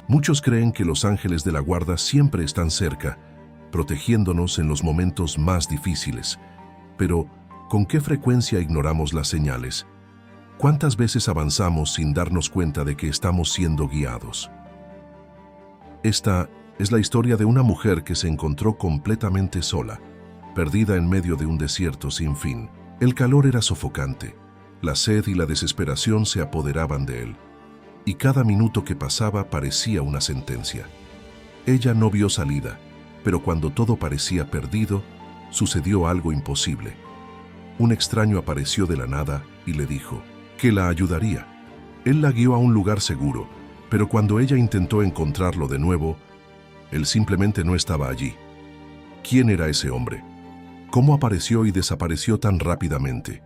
Muchos creen que los ángeles de la guarda siempre están cerca, protegiéndonos en los momentos más difíciles. Pero, ¿con qué frecuencia ignoramos las señales? ¿Cuántas veces avanzamos sin darnos cuenta de que estamos siendo guiados? Esta es la historia de una mujer que se encontró completamente sola, perdida en medio de un desierto sin fin. El calor era sofocante, la sed y la desesperación se apoderaban de él, y cada minuto que pasaba parecía una sentencia. Ella no vio salida, pero cuando todo parecía perdido, sucedió algo imposible. Un extraño apareció de la nada y le dijo que la ayudaría. Él la guió a un lugar seguro, pero cuando ella intentó encontrarlo de nuevo, él simplemente no estaba allí. ¿Quién era ese hombre? ¿Cómo apareció y desapareció tan rápidamente?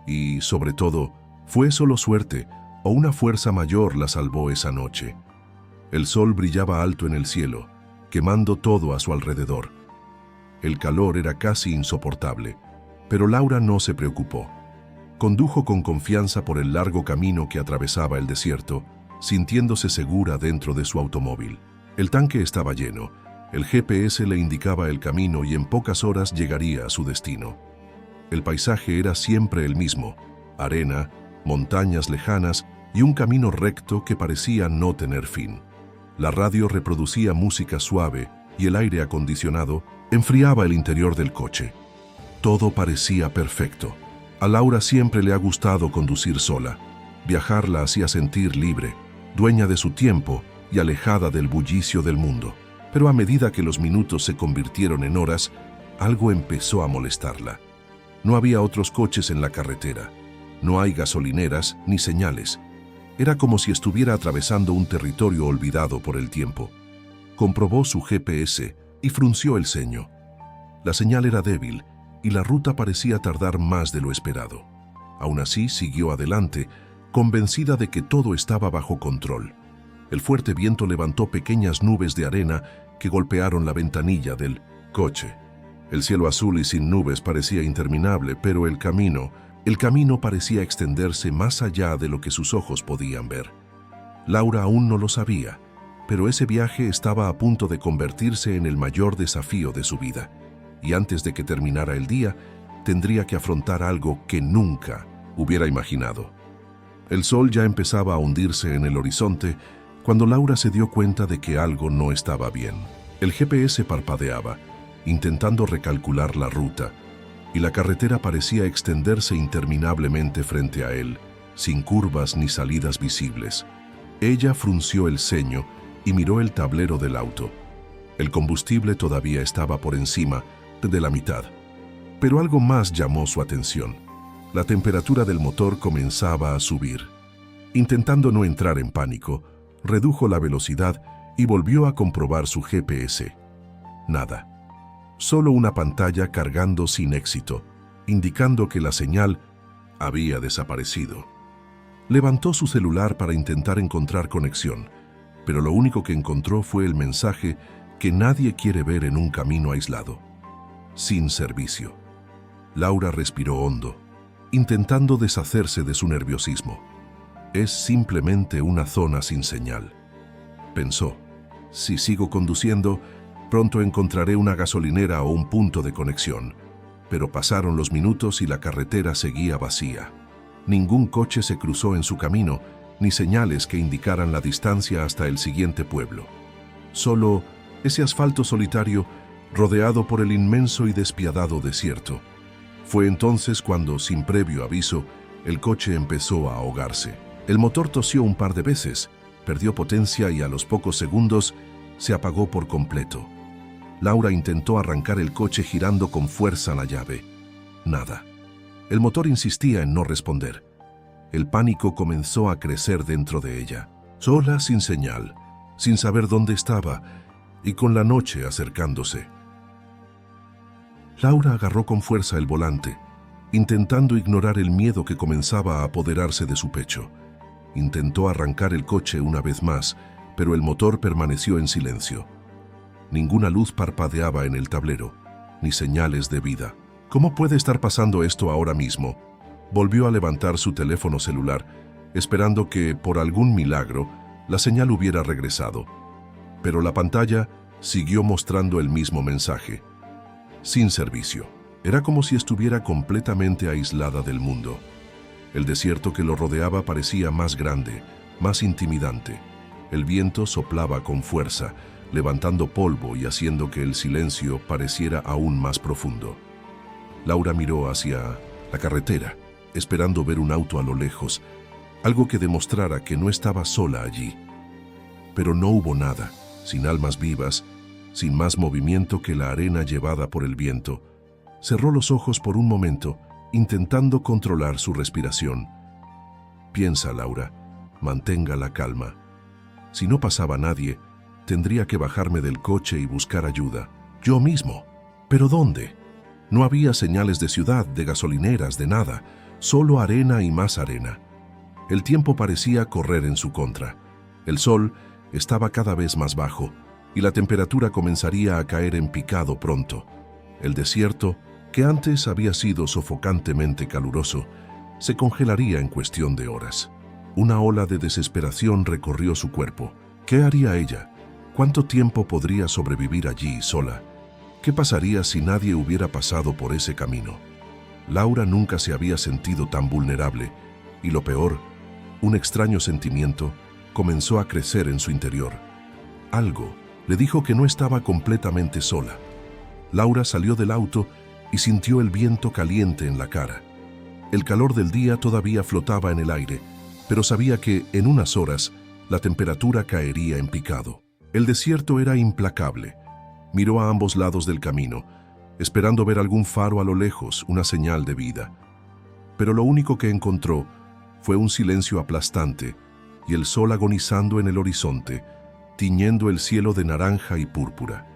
Y, sobre todo, ¿fue solo suerte o una fuerza mayor la salvó esa noche? El sol brillaba alto en el cielo, quemando todo a su alrededor. El calor era casi insoportable, pero Laura no se preocupó. Condujo con confianza por el largo camino que atravesaba el desierto, sintiéndose segura dentro de su automóvil. El tanque estaba lleno, el GPS le indicaba el camino y en pocas horas llegaría a su destino. El paisaje era siempre el mismo: arena, montañas lejanas y un camino recto que parecía no tener fin. La radio reproducía música suave y el aire acondicionado enfriaba el interior del coche. Todo parecía perfecto. A Laura siempre le ha gustado conducir sola. Viajar la hacía sentir libre, dueña de su tiempo y alejada del bullicio del mundo. Pero a medida que los minutos se convirtieron en horas, algo empezó a molestarla. No había otros coches en la carretera. No hay gasolineras ni señales. Era como si estuviera atravesando un territorio olvidado por el tiempo. Comprobó su GPS y frunció el ceño. La señal era débil y la ruta parecía tardar más de lo esperado. Aún así, siguió adelante, convencida de que todo estaba bajo control. El fuerte viento levantó pequeñas nubes de arena que golpearon la ventanilla del coche. El cielo azul y sin nubes parecía interminable, pero el camino parecía extenderse más allá de lo que sus ojos podían ver. Laura aún no lo sabía, pero ese viaje estaba a punto de convertirse en el mayor desafío de su vida. Y antes de que terminara el día, tendría que afrontar algo que nunca hubiera imaginado. El sol ya empezaba a hundirse en el horizonte cuando Laura se dio cuenta de que algo no estaba bien. El GPS parpadeaba, intentando recalcular la ruta, y la carretera parecía extenderse interminablemente frente a él, sin curvas ni salidas visibles. Ella frunció el ceño y miró el tablero del auto. El combustible todavía estaba por encima de la mitad, pero algo más llamó su atención. La temperatura del motor comenzaba a subir. Intentando no entrar en pánico, redujo la velocidad y volvió a comprobar su GPS. Nada. Solo una pantalla cargando sin éxito, indicando que la señal había desaparecido. Levantó su celular para intentar encontrar conexión, pero lo único que encontró fue el mensaje que nadie quiere ver en un camino aislado: sin servicio. Laura respiró hondo, intentando deshacerse de su nerviosismo. Es simplemente una zona sin señal. Pensó, si sigo conduciendo, pronto encontraré una gasolinera o un punto de conexión. Pero pasaron los minutos y la carretera seguía vacía. Ningún coche se cruzó en su camino, ni señales que indicaran la distancia hasta el siguiente pueblo. Solo ese asfalto solitario rodeado por el inmenso y despiadado desierto. Fue entonces cuando, sin previo aviso, el coche empezó a ahogarse. El motor tosió un par de veces, perdió potencia y a los pocos segundos se apagó por completo. Laura intentó arrancar el coche girando con fuerza la llave. Nada. El motor insistía en no responder. El pánico comenzó a crecer dentro de ella. Sola, sin señal, sin saber dónde estaba y con la noche acercándose. Laura agarró con fuerza el volante, intentando ignorar el miedo que comenzaba a apoderarse de su pecho. Intentó arrancar el coche una vez más, pero el motor permaneció en silencio. Ninguna luz parpadeaba en el tablero, ni señales de vida. ¿Cómo puede estar pasando esto ahora mismo? Volvió a levantar su teléfono celular, esperando que, por algún milagro, la señal hubiera regresado, Pero la pantalla siguió mostrando el mismo mensaje. Sin servicio. Era como si estuviera completamente aislada del mundo. El desierto que lo rodeaba parecía más grande, más intimidante. El viento soplaba con fuerza, levantando polvo y haciendo que el silencio pareciera aún más profundo. Laura miró hacia la carretera, esperando ver un auto a lo lejos, algo que demostrara que no estaba sola allí. Pero no hubo nada, sin almas vivas, sin más movimiento que la arena llevada por el viento. Cerró los ojos por un momento, intentando controlar su respiración. Piensa, Laura, mantenga la calma. Si no pasaba nadie, tendría que bajarme del coche y buscar ayuda. Yo mismo. ¿Pero dónde? No había señales de ciudad, de gasolineras, de nada. Solo arena y más arena. El tiempo parecía correr en su contra. El sol estaba cada vez más bajo y la temperatura comenzaría a caer en picado pronto. El desierto, que antes había sido sofocantemente caluroso, se congelaría en cuestión de horas. Una ola de desesperación recorrió su cuerpo. ¿Qué haría ella? ¿Cuánto tiempo podría sobrevivir allí sola? ¿Qué pasaría si nadie hubiera pasado por ese camino? Laura nunca se había sentido tan vulnerable, y lo peor, un extraño sentimiento comenzó a crecer en su interior. Algo le dijo que no estaba completamente sola. Laura salió del auto y sintió el viento caliente en la cara. El calor del día todavía flotaba en el aire, pero sabía que en unas horas la temperatura caería en picado. El desierto era implacable. Miró a ambos lados del camino, esperando ver algún faro a lo lejos, una señal de vida. Pero lo único que encontró fue un silencio aplastante y el sol agonizando en el horizonte, tiñendo el cielo de naranja y púrpura.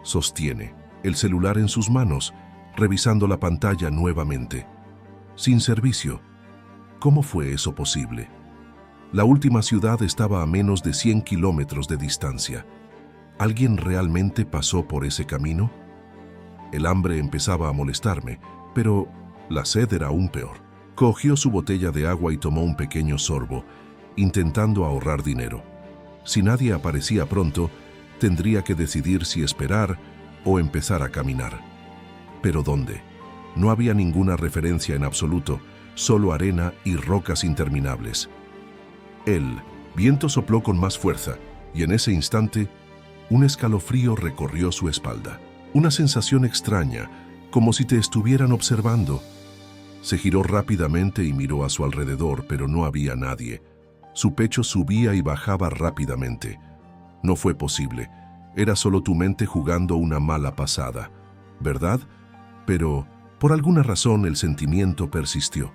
Sostiene el celular en sus manos, revisando la pantalla nuevamente. Sin servicio. ¿Cómo fue eso posible? La última ciudad estaba a menos de 100 kilómetros de distancia. ¿Alguien realmente pasó por ese camino? El hambre empezaba a molestarme, pero la sed era aún peor. Cogió su botella de agua y tomó un pequeño sorbo, intentando ahorrar dinero. Si nadie aparecía pronto, tendría que decidir si esperar o empezar a caminar. ¿Pero dónde? No había ninguna referencia en absoluto, solo arena y rocas interminables. El viento sopló con más fuerza, y en ese instante, un escalofrío recorrió su espalda. Una sensación extraña, como si te estuvieran observando. Se giró rápidamente y miró a su alrededor, pero no había nadie. Su pecho subía y bajaba rápidamente. No fue posible. Era solo tu mente jugando una mala pasada, ¿verdad? Pero, por alguna razón, el sentimiento persistió.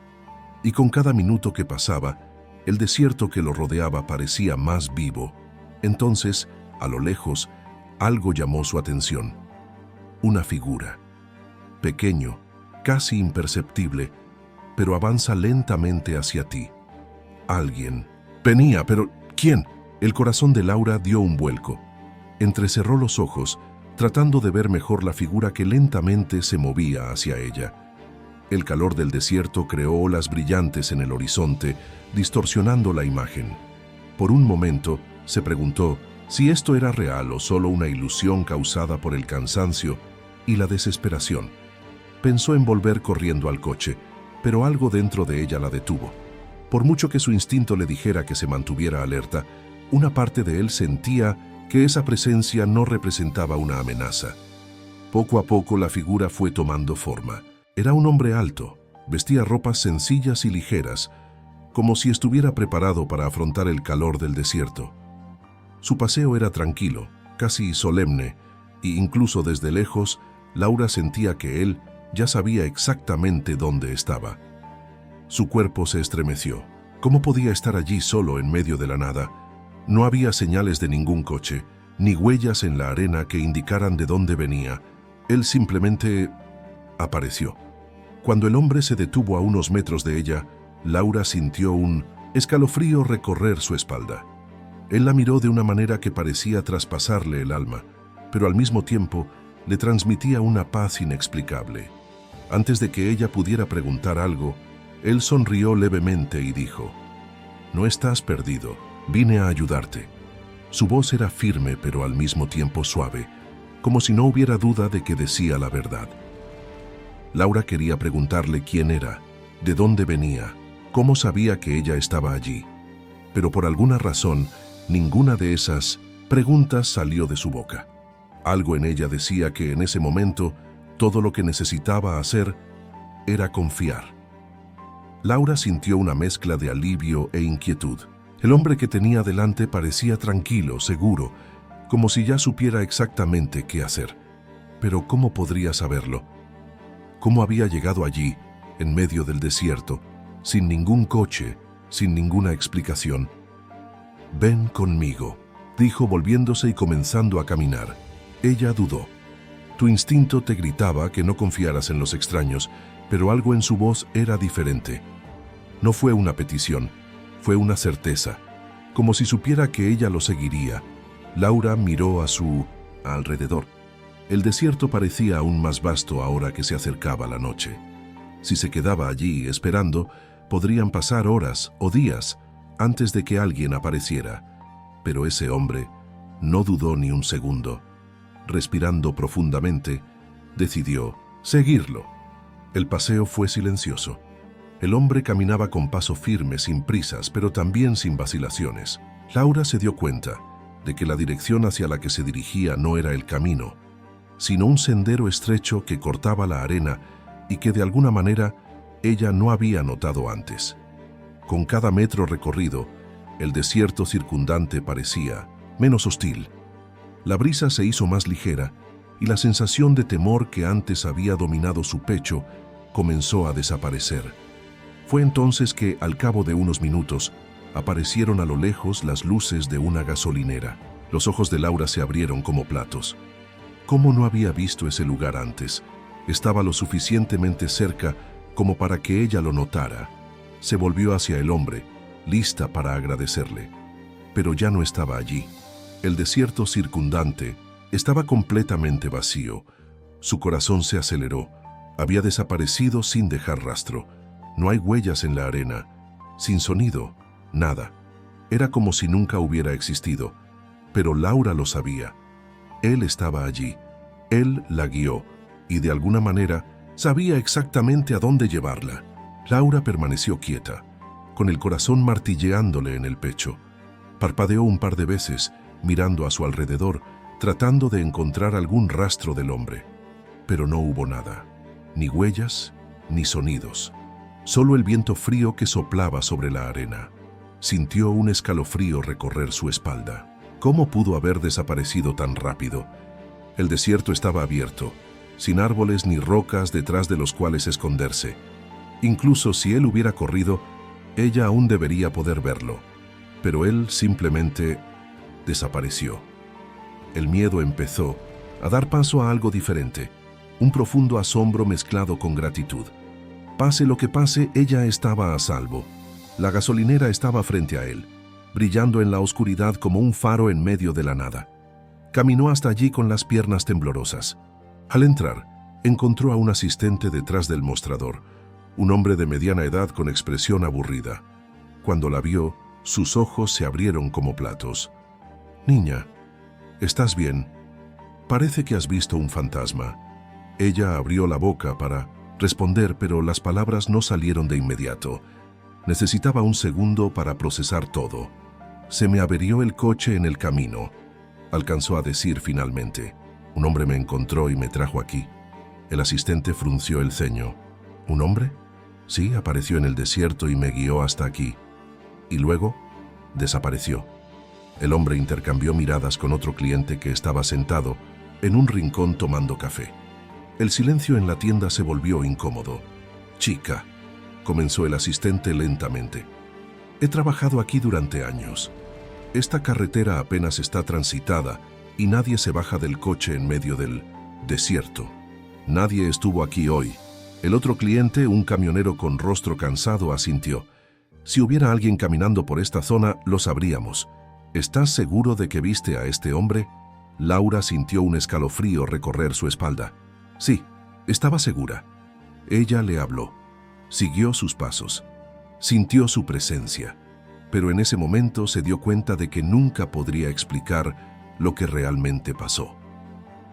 Y con cada minuto que pasaba, el desierto que lo rodeaba parecía más vivo. Entonces, a lo lejos, algo llamó su atención. Una figura. Pequeño, casi imperceptible, pero avanza lentamente hacia ti. Alguien. Venía, pero ¿quién? El corazón de Laura dio un vuelco. Entrecerró los ojos, tratando de ver mejor la figura que lentamente se movía hacia ella. El calor del desierto creó olas brillantes en el horizonte, distorsionando la imagen. Por un momento, se preguntó si esto era real o solo una ilusión causada por el cansancio y la desesperación. Pensó en volver corriendo al coche, pero algo dentro de ella la detuvo. Por mucho que su instinto le dijera que se mantuviera alerta, una parte de él sentía que esa presencia no representaba una amenaza. Poco a poco la figura fue tomando forma. Era un hombre alto, vestía ropas sencillas y ligeras, como si estuviera preparado para afrontar el calor del desierto. Su paseo era tranquilo, casi solemne, e incluso desde lejos, Laura sentía que él ya sabía exactamente dónde estaba. Su cuerpo se estremeció. ¿Cómo podía estar allí solo en medio de la nada? No había señales de ningún coche, ni huellas en la arena que indicaran de dónde venía. Él simplemente apareció. Cuando el hombre se detuvo a unos metros de ella, Laura sintió un escalofrío recorrer su espalda. Él la miró de una manera que parecía traspasarle el alma, pero al mismo tiempo le transmitía una paz inexplicable. Antes de que ella pudiera preguntar algo, él sonrió levemente y dijo: «No estás perdido, vine a ayudarte». Su voz era firme pero al mismo tiempo suave, como si no hubiera duda de que decía la verdad. Laura quería preguntarle quién era, de dónde venía, cómo sabía que ella estaba allí, pero por alguna razón, ninguna de esas preguntas salió de su boca. Algo en ella decía que en ese momento todo lo que necesitaba hacer era confiar. Laura sintió una mezcla de alivio e inquietud. El hombre que tenía delante parecía tranquilo, seguro, como si ya supiera exactamente qué hacer. Pero ¿cómo podría saberlo? ¿Cómo había llegado allí, en medio del desierto, sin ningún coche, sin ninguna explicación? «Ven conmigo», dijo volviéndose y comenzando a caminar. Ella dudó. Tu instinto te gritaba que no confiaras en los extraños, pero algo en su voz era diferente. No fue una petición, fue una certeza, como si supiera que ella lo seguiría. Laura miró a su alrededor. El desierto parecía aún más vasto ahora que se acercaba la noche. Si se quedaba allí esperando, podrían pasar horas o días antes de que alguien apareciera. Pero ese hombre no dudó ni un segundo. Respirando profundamente, decidió seguirlo. El paseo fue silencioso. El hombre caminaba con paso firme, sin prisas, pero también sin vacilaciones. Laura se dio cuenta de que la dirección hacia la que se dirigía no era el camino, sino un sendero estrecho que cortaba la arena y que de alguna manera ella no había notado antes. Con cada metro recorrido, el desierto circundante parecía menos hostil. La brisa se hizo más ligera y la sensación de temor que antes había dominado su pecho comenzó a desaparecer. Fue entonces que, al cabo de unos minutos, aparecieron a lo lejos las luces de una gasolinera. Los ojos de Laura se abrieron como platos. ¿Cómo no había visto ese lugar antes? Estaba lo suficientemente cerca como para que ella lo notara. Se volvió hacia el hombre, lista para agradecerle. Pero ya no estaba allí. El desierto circundante estaba completamente vacío. Su corazón se aceleró. Había desaparecido sin dejar rastro. No hay huellas en la arena. Sin sonido, nada. Era como si nunca hubiera existido. Pero Laura lo sabía. Él estaba allí. Él la guió y de alguna manera sabía exactamente a dónde llevarla. Laura permaneció quieta, con el corazón martilleándole en el pecho. Parpadeó un par de veces, mirando a su alrededor, tratando de encontrar algún rastro del hombre. Pero no hubo nada. Ni huellas, ni sonidos. Solo el viento frío que soplaba sobre la arena. Sintió un escalofrío recorrer su espalda. ¿Cómo pudo haber desaparecido tan rápido? El desierto estaba abierto, sin árboles ni rocas detrás de los cuales esconderse. Incluso si él hubiera corrido, ella aún debería poder verlo. Pero él simplemente desapareció. El miedo empezó a dar paso a algo diferente, un profundo asombro mezclado con gratitud. Pase lo que pase, ella estaba a salvo. La gasolinera estaba frente a él, brillando en la oscuridad como un faro en medio de la nada. Caminó hasta allí con las piernas temblorosas. Al entrar, encontró a un asistente detrás del mostrador, un hombre de mediana edad con expresión aburrida. Cuando la vio, sus ojos se abrieron como platos. «Niña, ¿estás bien? Parece que has visto un fantasma». Ella abrió la boca para responder, pero las palabras no salieron de inmediato. Necesitaba un segundo para procesar todo. «Se me averió el coche en el camino», alcanzó a decir finalmente. «Un hombre me encontró y me trajo aquí». El asistente frunció el ceño. «¿Un hombre?» «Sí, apareció en el desierto y me guió hasta aquí». Y luego desapareció. El hombre intercambió miradas con otro cliente que estaba sentado en un rincón tomando café. El silencio en la tienda se volvió incómodo. «Chica», comenzó el asistente lentamente, «he trabajado aquí durante años. Esta carretera apenas está transitada y nadie se baja del coche en medio del desierto. Nadie estuvo aquí hoy». El otro cliente, un camionero con rostro cansado, asintió. «Si hubiera alguien caminando por esta zona, lo sabríamos». «¿Estás seguro de que viste a este hombre?» Laura sintió un escalofrío recorrer su espalda. Sí, estaba segura. Ella le habló. Siguió sus pasos. Sintió su presencia. pero en ese momento se dio cuenta de que nunca podría explicar lo que realmente pasó.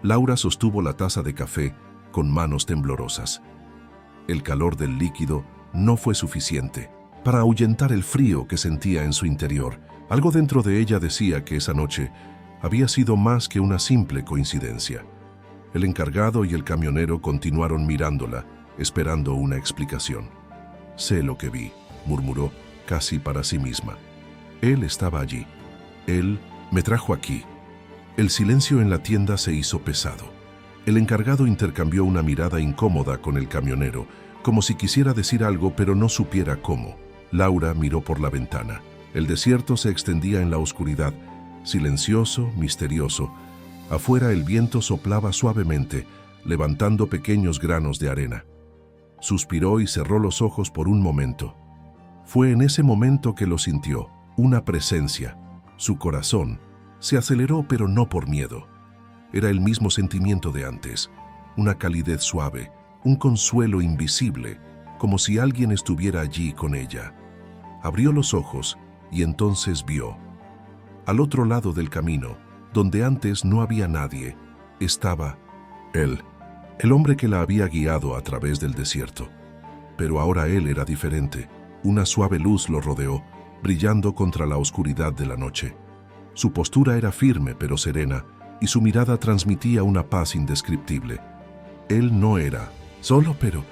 Laura sostuvo la taza de café con manos temblorosas. El calor del líquido no fue suficiente para ahuyentar el frío que sentía en su interior. Algo dentro de ella decía que esa noche había sido más que una simple coincidencia. El encargado y el camionero continuaron mirándola, esperando una explicación. «Sé lo que vi», murmuró casi para sí misma. «Él estaba allí. Él me trajo aquí». El silencio en la tienda se hizo pesado. El encargado intercambió una mirada incómoda con el camionero, como si quisiera decir algo pero no supiera cómo. Laura miró por la ventana. El desierto se extendía en la oscuridad, silencioso, misterioso. Afuera el viento soplaba suavemente, levantando pequeños granos de arena. Suspiró y cerró los ojos por un momento. Fue en ese momento que lo sintió, una presencia. Su corazón se aceleró, pero no por miedo. Era el mismo sentimiento de antes, una calidez suave, un consuelo invisible, como si alguien estuviera allí con ella. Abrió los ojos y entonces vio. Al otro lado del camino, donde antes no había nadie, estaba él, el hombre que la había guiado a través del desierto. Pero ahora él era diferente. Una suave luz lo rodeó, brillando contra la oscuridad de la noche. Su postura era firme pero serena, y su mirada transmitía una paz indescriptible. Él no era solo, pero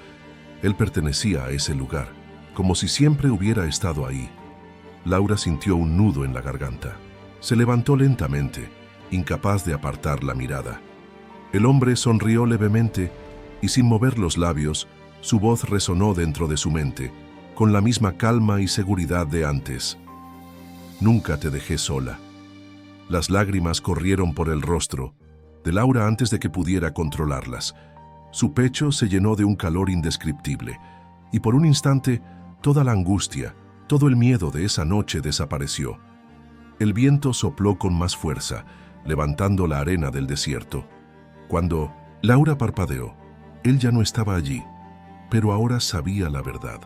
él pertenecía a ese lugar, como si siempre hubiera estado ahí. Laura sintió un nudo en la garganta. Se levantó lentamente, incapaz de apartar la mirada. El hombre sonrió levemente y sin mover los labios, su voz resonó dentro de su mente, con la misma calma y seguridad de antes. «Nunca te dejé sola». Las lágrimas corrieron por el rostro de Laura antes de que pudiera controlarlas. Su pecho se llenó de un calor indescriptible, y por un instante toda la angustia, todo el miedo de esa noche desapareció. El viento sopló con más fuerza, levantando la arena del desierto. Cuando Laura parpadeó, él ya no estaba allí, pero ahora sabía la verdad.